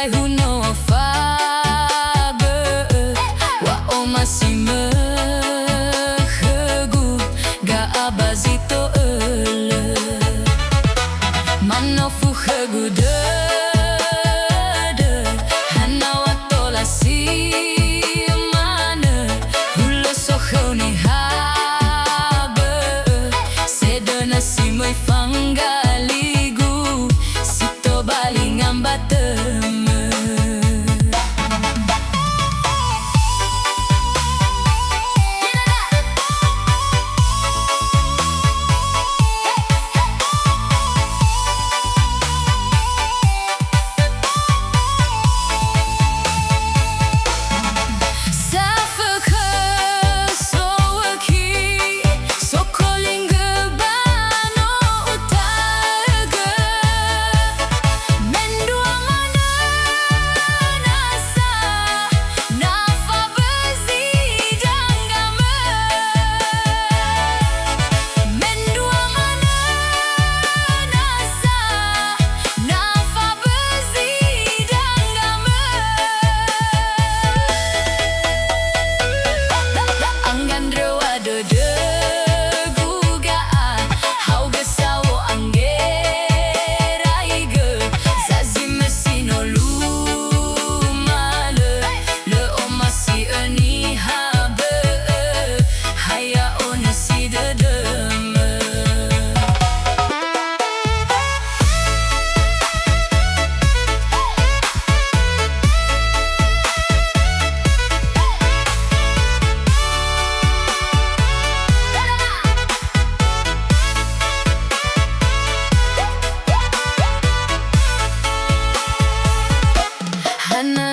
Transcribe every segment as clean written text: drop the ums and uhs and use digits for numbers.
Wahyu no Fabo'O Wa'o masih mehegu ga abazito ele manofu hegu de hanawa tolasi mana hulo sohoni habe sedona simoi fangaligu sito balingan bateme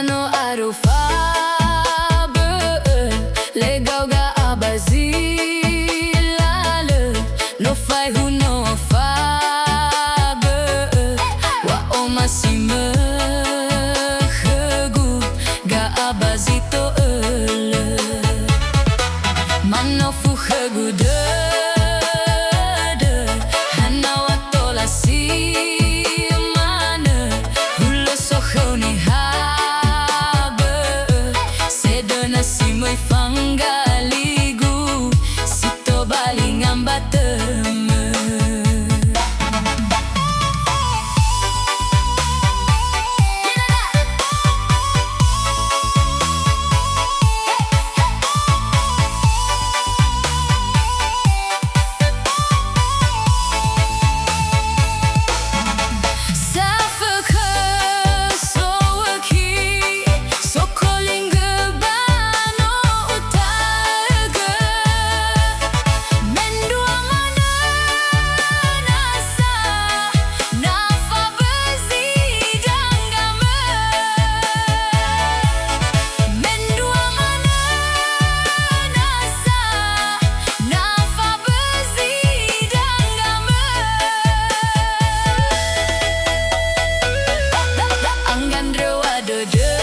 no Arou Fabo'O legal ga abazilale no Wahyu no Fabo'O Wa'o masih mehegu ga abazito ele manofu hegu de hanawa tolasi mana hulo sohoni simoi fangaligu sito balingan bateme de